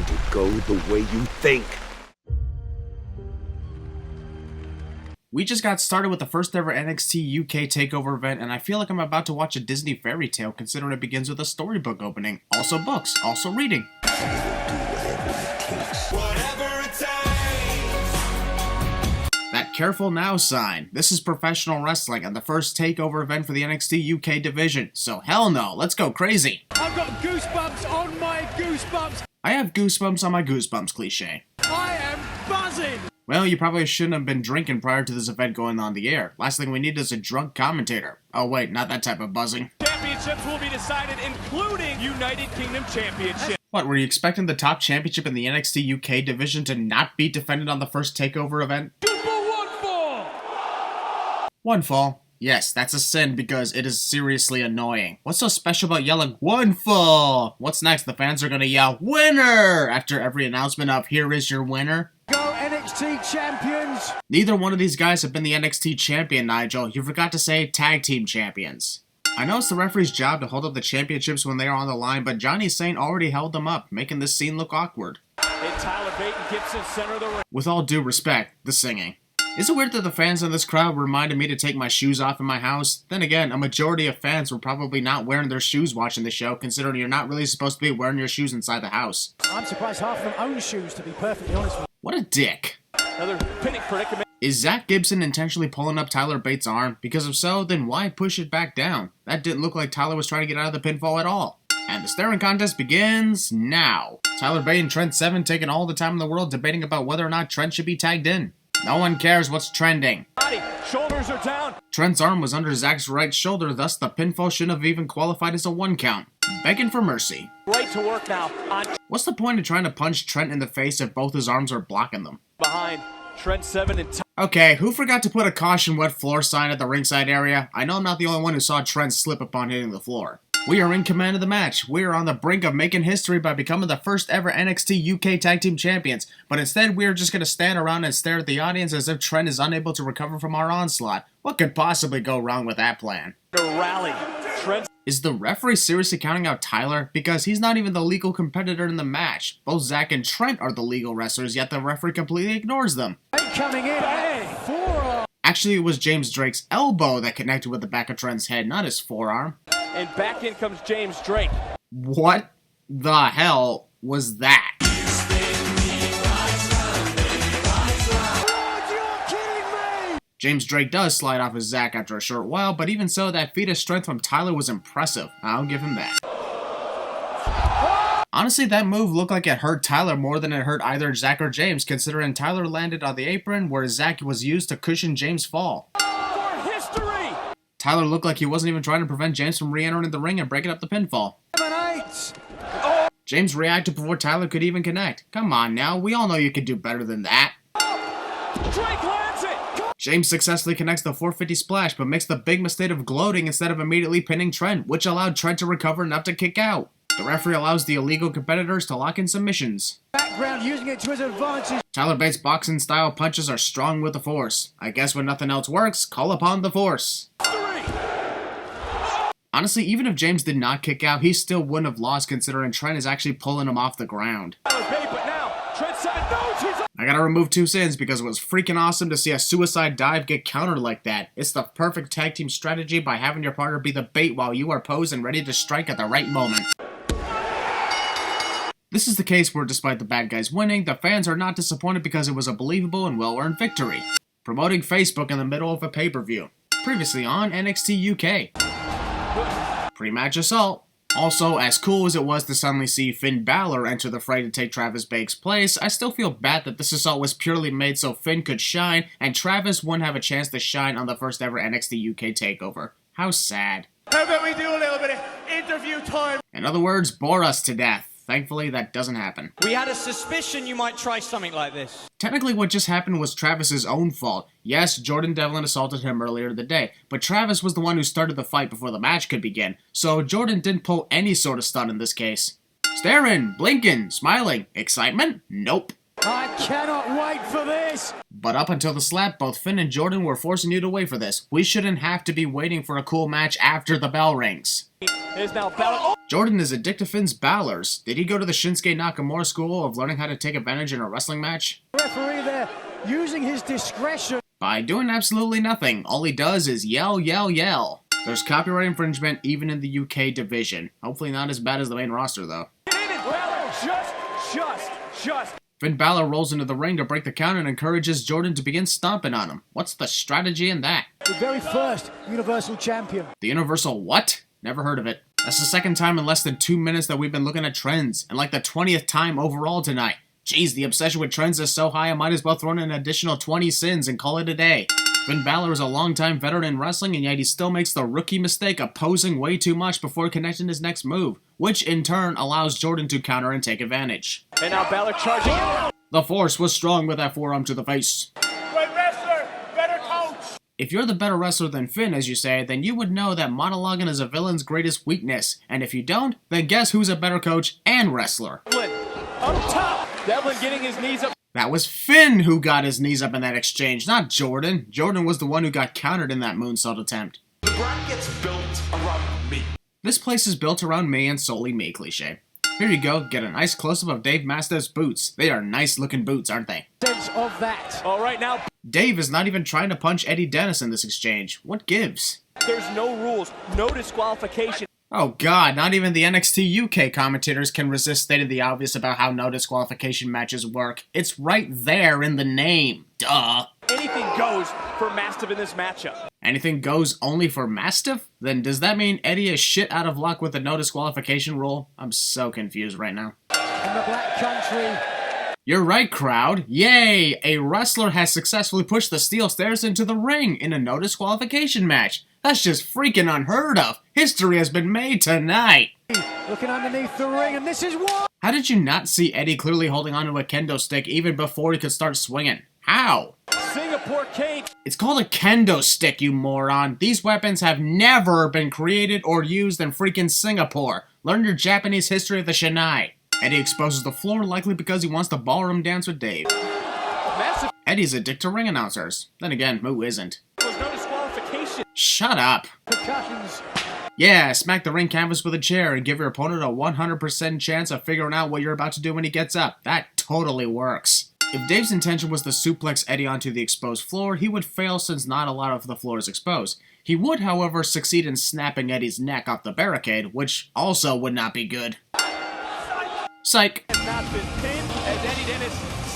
to go the way you think. We just got started with the first ever NXT UK TakeOver event, and I feel like I'm about to watch a Disney fairy tale considering it begins with a storybook opening. Also books, also reading. That careful now sign. This is professional wrestling and the first TakeOver event for the NXT UK division, so hell no, let's go crazy. I've got goosebumps on my goosebumps. I have goosebumps on my goosebumps cliche. I am buzzing. Well, you probably shouldn't have been drinking prior to this event going on the air. Last thing we need is a drunk commentator. Oh wait, not that type of buzzing. Championships will be decided, including United Kingdom Championship. What, were you expecting the top championship in the NXT UK division to not be defended on the first TakeOver event? Good for one fall. One fall. Yes, that's a sin because it is seriously annoying. What's so special about yelling, one fall? What's next? The fans are gonna yell, winner! After every announcement of, here is your winner? Go NXT champions! Neither one of these guys have been the NXT champion, Nigel. You forgot to say tag team champions. I know it's the referee's job to hold up the championships when they are on the line, but Johnny Saint already held them up, making this scene look awkward. And Tyler Bate and Gibson center of the ring. With all due respect, the singing. Is it weird that the fans in this crowd reminded me to take my shoes off in my house? Then again, a majority of fans were probably not wearing their shoes watching the show, considering you're not really supposed to be wearing your shoes inside the house. I'm surprised half of them own shoes, to be perfectly honest with you. What a dick. Another pinning predicament. Is Zach Gibson intentionally pulling up Tyler Bates' arm? Because if so, then why push it back down? That didn't look like Tyler was trying to get out of the pinfall at all. And the staring contest begins now. Tyler Bate and Trent Seven taking all the time in the world debating about whether or not Trent should be tagged in. No one cares what's trending. Body, shoulders are down. Trent's arm was under Zach's right shoulder, thus the pinfall shouldn't have even qualified as a 1 count. Begging for mercy. Right to work now. On What's the point of trying to punch Trent in the face if both his arms are blocking them? behind Trent Seven and Okay, who forgot to put a caution wet floor sign at the ringside area? I know I'm not the only one who saw Trent slip upon hitting the floor. We are in command of the match. We are on the brink of making history by becoming the first ever NXT UK Tag Team Champions, but instead we are just going to stand around and stare at the audience as if Trent is unable to recover from our onslaught. What could possibly go wrong with that plan? the rally. Trent Is the referee seriously counting out Tyler? Because he's not even the legal competitor in the match. Both Zach and Trent are the legal wrestlers, yet the referee completely ignores them. Coming in, Bang. forearm. Actually, it was James Drake's elbow that connected with the back of Trent's head, not his forearm. and back in comes James Drake. What the hell was that? God, you're kidding me! James Drake does slide off his Zach after a short while, but even so, that feat of strength from Tyler was impressive. I'll give him that. Honestly, that move looked like it hurt Tyler more than it hurt either Zach or James, considering Tyler landed on the apron where Zach was used to cushion James' fall. For history. Tyler looked like he wasn't even trying to prevent James from re-entering the ring and breaking up the pinfall. 7-8. James reacted before Tyler could even connect. Come on now, we all know you could do better than that. Drake lands it. James successfully connects the 450 splash, but makes the big mistake of gloating instead of immediately pinning Trent, which allowed Trent to recover enough to kick out. The referee allows the illegal competitors to lock in submissions. Background using it to his advantage. Tyler Bates' boxing-style punches are strong with the force. I guess when nothing else works, call upon the force. Honestly, even if James did not kick out, he still wouldn't have lost considering Trent is actually pulling him off the ground. But now Trent Seven knows he's I gotta remove 2 sins because it was freaking awesome to see a suicide dive get countered like that. It's the perfect tag team strategy by having your partner be the bait while you are posed and ready to strike at the right moment. This is the case where despite the bad guys winning, the fans are not disappointed because it was a believable and well-earned victory. Promoting Facebook in the middle of a pay-per-view. Previously on NXT UK. Pre-match assault. Also, as cool as it was to suddenly see Finn Balor enter the fray to take Travis Bates' place, I still feel bad that this assault was purely made so Finn could shine, and Travis wouldn't have a chance to shine on the first ever NXT UK TakeOver. How sad. How about we do a little bit of interview time? In other words, bore us to death. Thankfully, that doesn't happen. We had a suspicion you might try something like this. Technically, what just happened was Travis's own fault. Yes, Jordan Devlin assaulted him earlier in the day, but Travis was the one who started the fight before the match could begin, so Jordan didn't pull any sort of stunt in this case. Staring, blinking, smiling. Excitement? Nope. I cannot wait for this. But up until the slap, both Finn and Jordan were forcing you to wait for this. We shouldn't have to be waiting for a cool match after the bell rings. There's now Balor. Jordan is addicted to Finn's Balor's. Did he go to the Shinsuke Nakamura school of learning how to take advantage in a wrestling match? Referee there using his discretion. By doing absolutely nothing. All he does is yell, yell, yell. There's copyright infringement even in the UK division. Hopefully not as bad as the main roster though. Balor just. Finn Balor rolls into the ring to break the count and encourages Jordan to begin stomping on him. What's the strategy in that? The very first Universal Champion. The Universal what? Never heard of it. That's the second time in less than 2 minutes that we've been looking at trends, and like the 20th time overall tonight. Jeez, the obsession with trends is so high I might as well throw in an additional 20 sins and call it a day. Finn Balor is a longtime veteran in wrestling, and yet he still makes the rookie mistake of posing way too much before connecting his next move, which in turn allows Jordan to counter and take advantage. And now Balor charging in. The force was strong with that forearm to the face. Great wrestler, better coach. If you're the better wrestler than Finn, as you say, then you would know that monologuing is a villain's greatest weakness, and if you don't, then guess who's a better coach and wrestler? Devlin up top. Devlin getting his knees up. That was Finn who got his knees up in that exchange, not Jordan. Jordan was the one who got countered in that moonsault attempt. The bracket's built around me. This place is built around me and solely me, cliche. Here you go, get a nice close-up of Dave Mastiff's boots. They are nice-looking boots, aren't they? Sense of that. All right, now Dave is not even trying to punch Eddie Dennis in this exchange. What gives? there's no rules, no disqualification. Oh god, not even the NXT UK commentators can resist stating the obvious about how no disqualification matches work. It's right there in the name. Duh. Anything goes for Mastiff in this matchup. Anything goes only for Mastiff? Then does that mean Eddie is shit out of luck with the no disqualification rule? I'm so confused right now. In the Black Country. You're right, crowd. Yay! A wrestler has successfully pushed the steel stairs into the ring in a no disqualification match. That's just freaking unheard of. History has been made tonight. Looking underneath the ring, and this is what? How did you not see Eddie clearly holding onto a kendo stick even before he could start swinging? How? Singapore cage. It's called a kendo stick, you moron. These weapons have never been created or used in freaking Singapore. Learn your Japanese history of the Shinai. Eddie exposes the floor likely because he wants to ballroom dance with Dave. Massive. Eddie's addicted to ring announcers. Then again, who isn't? There's no disqualification. Shut up. Percussions. Yeah, smack the ring canvas with a chair and give your opponent a 100% chance of figuring out what you're about to do when he gets up. That totally works. If Dave's intention was to suplex Eddie onto the exposed floor, he would fail since not a lot of the floor is exposed. He would, however, succeed in snapping Eddie's neck off the barricade, which also would not be good. Psych. Has not been pinned as Eddie Dennis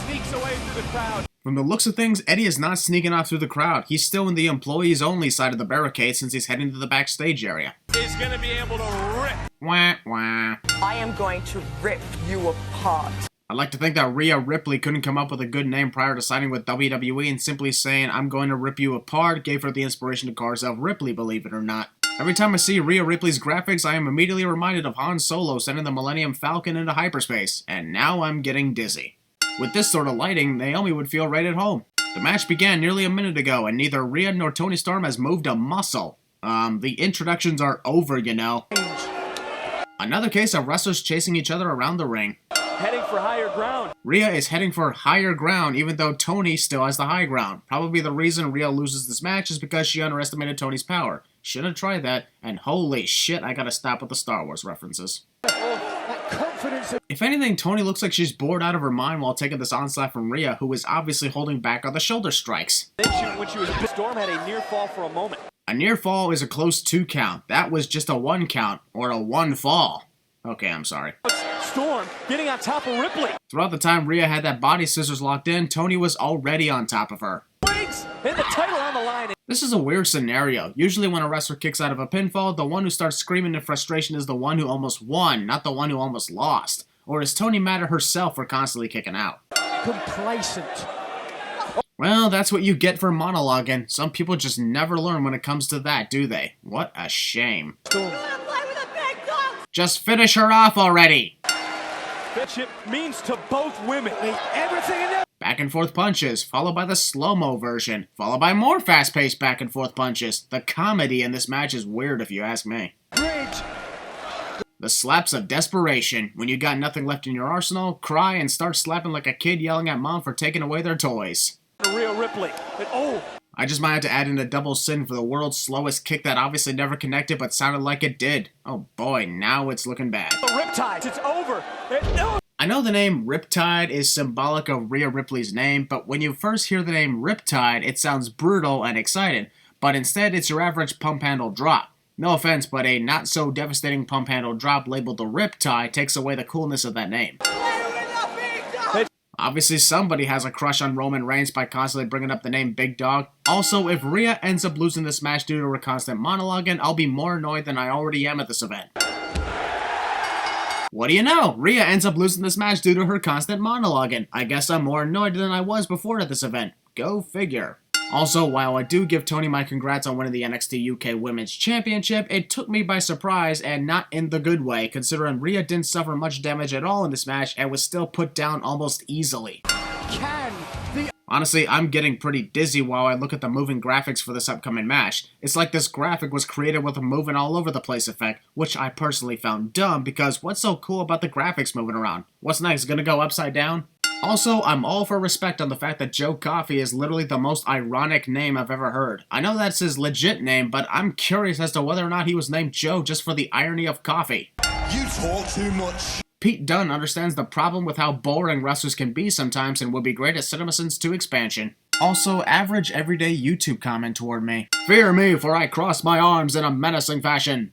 sneaks away through the crowd. From the looks of things, Eddie is not sneaking off through the crowd. He's still in the employees-only side of the barricade since he's heading to the backstage area. Is going to be able to rip. Wah, wah. I am going to rip you apart. I'd like to think that Rhea Ripley couldn't come up with a good name prior to signing with WWE, and simply saying, "I'm going to rip you apart," gave her the inspiration to call herself Ripley, believe it or not. Every time I see Rhea Ripley's graphics, I am immediately reminded of Han Solo sending the Millennium Falcon into hyperspace, and now I'm getting dizzy. With this sort of lighting, Naomi would feel right at home. The match began nearly a minute ago, and neither Rhea nor Toni Storm has moved a muscle. The introductions are over, you know. Another case of wrestlers chasing each other around the ring. Heading for higher ground. Rhea is heading for higher ground, even though Toni still has the high ground. Probably the reason Rhea loses this match is because she underestimated Toni's power. Should have tried that, and holy shit, I gotta stop with the Star Wars references. That confidence. If anything, Toni looks like she's bored out of her mind while taking this onslaught from Rhea, who is obviously holding back on the shoulder strikes. Then when she was Storm had a near fall for a moment. A near fall is a close 2 count. That was just a 1 count, or a 1 fall. Okay, I'm sorry. Storm getting on top of Ripley. Throughout the time Rhea had that body scissors locked in, Toni was already on top of her. Wings and the title on the line. This is a weird scenario. Usually when a wrestler kicks out of a pinfall, the one who starts screaming in frustration is the one who almost won, not the one who almost lost. Or is Toni mad at herself for constantly kicking out? Complacent. Well, that's what you get for monologuing. Some people just never learn when it comes to that, do they? What a shame. Storm. Just finish her off already! Friendship means to both women. Everything in there. Back and forth punches, followed by the slow-mo version, followed by more fast-paced back and forth punches. The comedy in this match is weird if you ask me. Bridge. The slaps of desperation. When you got nothing left in your arsenal, cry and start slapping like a kid yelling at mom for taking away their toys. Rhea Ripley. But, oh, I just might have to add in a double sin for the world's slowest kick that obviously never connected but sounded like it did. Oh boy, now it's looking bad. the Riptide. It's over. No. I know the name Riptide is symbolic of Rhea Ripley's name, but when you first hear the name Riptide, it sounds brutal and exciting, but instead it's your average pump handle drop. No offense, but a not-so-devastating pump handle drop labeled the Riptide takes away the coolness of that name. Obviously, somebody has a crush on Roman Reigns by constantly bringing up the name Big Dog. Also, if Rhea ends up losing this match due to her constant monologuing, I'll be more annoyed than I already am at this event. What do you know? Rhea ends up losing this match due to her constant monologuing. I guess I'm more annoyed than I was before at this event. Go figure. Also, while I do give Tony my congrats on winning the NXT UK Women's Championship, it took me by surprise and not in the good way, considering Rhea didn't suffer much damage at all in this match and was still put down almost easily. Honestly, I'm getting pretty dizzy while I look at the moving graphics for this upcoming match. It's like this graphic was created with a moving all over the place effect, which I personally found dumb because what's so cool about the graphics moving around? What's next, gonna go upside down? Also, I'm all for respect on the fact that Joe Coffey is literally the most ironic name I've ever heard. I know that's his legit name, but I'm curious as to whether or not he was named Joe just for the irony of coffee. You talk too much. Pete Dunne understands the problem with how boring wrestlers can be sometimes and would be great at CinemaSins 2 expansion. Also, average everyday YouTube comment toward me. Fear me, for I cross my arms in a menacing fashion.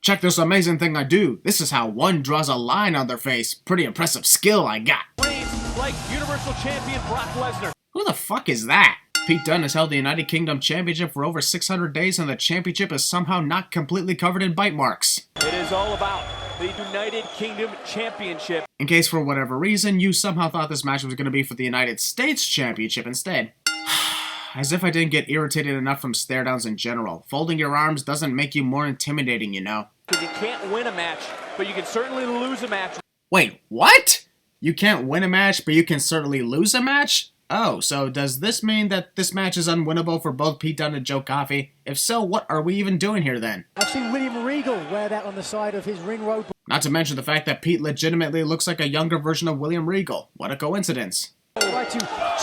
Check this amazing thing I do. This is how one draws a line on their face. Pretty impressive skill I got. Reigns like Universal Champion Brock Lesnar. Who the fuck is that? Pete Dunne has held the United Kingdom Championship for over 600 days and the championship is somehow not completely covered in bite marks. It is all about the United Kingdom Championship. In case for whatever reason you somehow thought this match was going to be for the United States Championship instead. As if I didn't get irritated enough from stare downs in general. Folding your arms doesn't make you more intimidating, you know. Because you can't win a match, but you can certainly lose a match. Wait, what? You can't win a match, but you can certainly lose a match? Oh, so does this mean that this match is unwinnable for both Pete Dunne and Joe Coffey? If so, what are we even doing here then? I've seen William Regal wear that on the side of his ring robe. Not to mention the fact that Pete legitimately looks like a younger version of William Regal. What a coincidence. Try to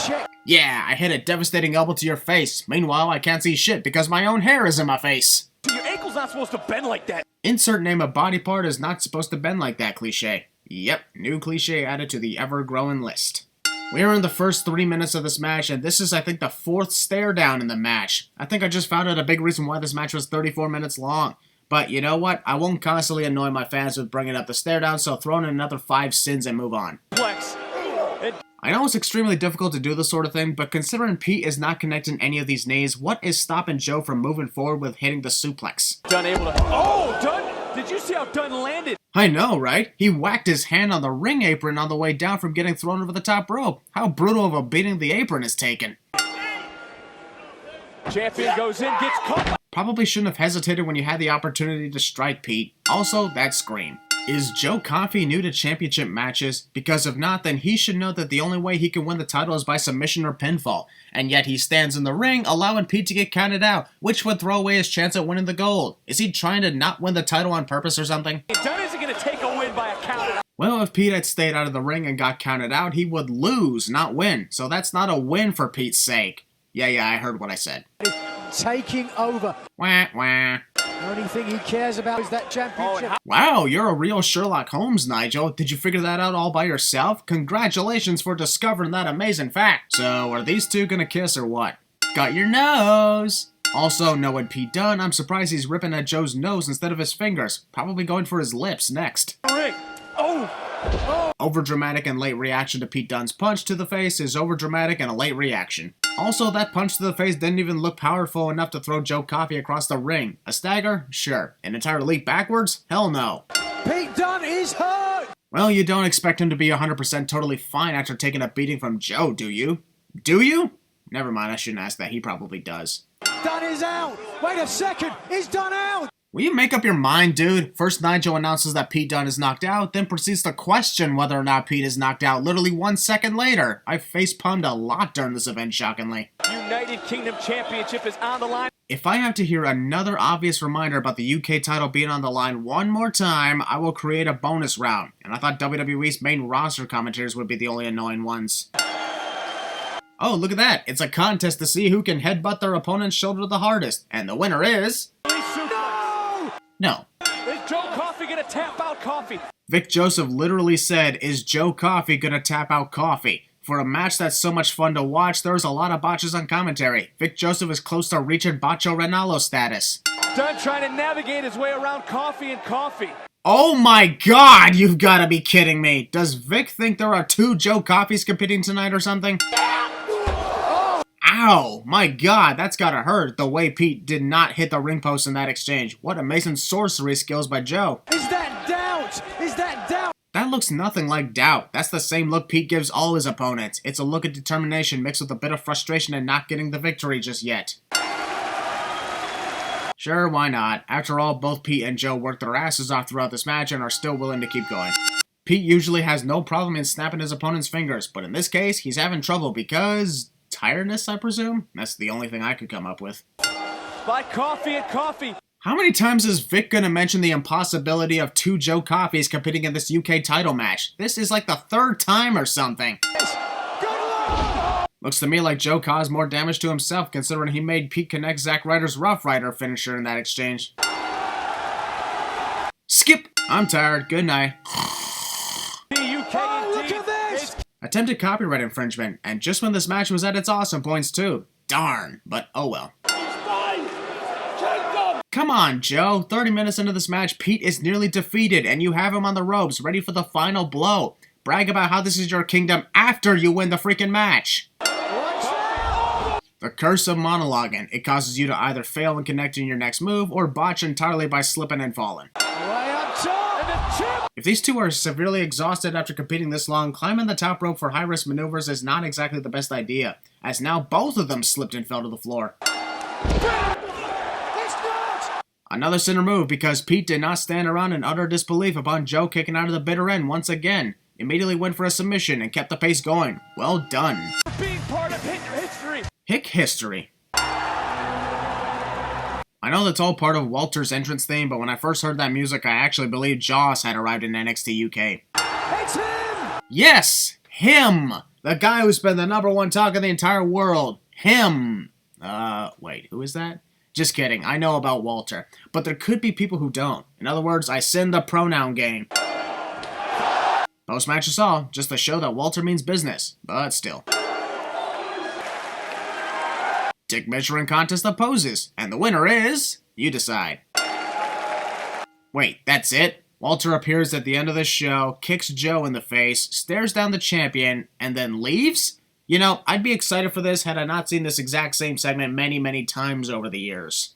check. Yeah, I hit a devastating elbow to your face. Meanwhile, I can't see shit because my own hair is in my face. Your ankle's not supposed to bend like that. Insert name a body part is not supposed to bend like that cliche. Yep, new cliche added to the ever-growing list. We are in the first 3 minutes of this match, and this is, I think, the 4th stare down in the match. I think I just found out a big reason why this match was 34 minutes long. But you know what? I won't constantly annoy my fans with bringing up the stare down, so throw in another 5 sins and move on. Flex. I know it's extremely difficult to do this sort of thing, but considering Pete is not connecting any of these knees, what is stopping Joe from moving forward with hitting the suplex? Dunne able to... Oh, Dunne! Did you see how Dunne landed? I know, right? He whacked his hand on the ring apron on the way down from getting thrown over the top rope. How brutal of a beating the apron is taken. Champion goes in, gets caught. Probably shouldn't have hesitated when you had the opportunity to strike Pete. Also, that scream. Is Joe Coffey new to championship matches? Because if not, then he should know that the only way he can win the title is by submission or pinfall. And yet he stands in the ring, allowing Pete to get counted out, which would throw away his chance at winning the gold. Is he trying to not win the title on purpose or something? Dunne isn't going to take a win by a count. Well, if Pete had stayed out of the ring and got counted out, he would lose, not win. So that's not a win for Pete's sake. Yeah, I heard what I said. Taking over. Wah, wah. The only thing he cares about is that championship. Wow, you're a real Sherlock Holmes, Nigel. Did you figure that out all by yourself? Congratulations for discovering that amazing fact. So, are these two gonna kiss or what? Got your nose! Also, knowing Pete Dunne, I'm surprised he's ripping at Joe's nose instead of his fingers. Probably going for his lips next. Ring. Oh! Overdramatic and late reaction to Pete Dunne's punch to the face is overdramatic and a late reaction. Also, that punch to the face didn't even look powerful enough to throw Joe Coffey across the ring. A stagger? Sure. An entire leap backwards? Hell no. Pete Dunne is hurt! Well, you don't expect him to be 100% totally fine after taking a beating from Joe, do you? Do you? Never mind, I shouldn't ask that. He probably does. Dunne is out! Wait a second! Is Dunne out? Will you make up your mind, dude? First, Nigel announces that Pete Dunne is knocked out, then proceeds to question whether or not Pete is knocked out literally 1 second later. I facepalmed a lot during this event, shockingly. United Kingdom Championship is on the line. If I have to hear another obvious reminder about the UK title being on the line one more time, I will create a bonus round. And I thought WWE's main roster commentators would be the only annoying ones. Oh, look at that. It's a contest to see who can headbutt their opponent's shoulder the hardest. And the winner is... No. Is Joe Coffey gonna tap out Coffey? Vic Joseph literally said, "Is Joe Coffey gonna tap out Coffey?" For a match that's so much fun to watch, there's a lot of botches on commentary. Vic Joseph is close to reaching Bacho Renalo status. Dunne trying to navigate his way around Coffey and Coffey. Oh my god, you've gotta be kidding me. Does Vic think there are 2 Joe Coffeys competing tonight or something? Ow, my god, that's gotta hurt, the way Pete did not hit the ring post in that exchange. What amazing sorcery skills by Joe. Is that doubt? Is that doubt? That looks nothing like doubt. That's the same look Pete gives all his opponents. It's a look of determination mixed with a bit of frustration and not getting the victory just yet. Sure, why not? After all, both Pete and Joe worked their asses off throughout this match and are still willing to keep going. Pete usually has no problem in snapping his opponent's fingers, but in this case, he's having trouble because... tiredness, I presume? That's the only thing I could come up with. By Coffey and Coffey. How many times is Vic gonna mention the impossibility of 2 Joe Coffeys competing in this UK title match? This is like the 3rd time or something. Looks to me like Joe caused more damage to himself considering he made Pete connect Zack Ryder's Rough Rider finisher in that exchange. Skip! I'm tired. Good night. Look at this! Attempted copyright infringement, and just when this match was at its awesome points too. Darn, but oh well. Come on, Joe. 30 minutes into this match, Pete is nearly defeated, and you have him on the ropes, ready for the final blow. Brag about how this is your kingdom after you win the freaking match. The curse of monologuing. It causes you to either fail in connecting your next move, or botch entirely by slipping and falling. If these two are severely exhausted after competing this long, climbing the top rope for high-risk maneuvers is not exactly the best idea, as now both of them slipped and fell to the floor. Another center move because Pete did not stand around in utter disbelief upon Joe kicking out of the bitter end once again. Immediately went for a submission and kept the pace going. Well done. Being part of history. Hick history. I know that's all part of Walter's entrance theme, but when I first heard that music, I actually believed Joss had arrived in NXT UK. It's him! Yes! Him! The guy who's been the #1 talk of the entire world. Him! Wait, who is that? Just kidding, I know about Walter. But there could be people who don't. In other words, I send the pronoun game. Post-match assault, just to show that Walter means business, but still. Dick measuring contest of poses, and the winner is... you decide. Wait, that's it? Walter appears at the end of the show, kicks Joe in the face, stares down the champion, and then leaves? You know, I'd be excited for this had I not seen this exact same segment many, many times over the years.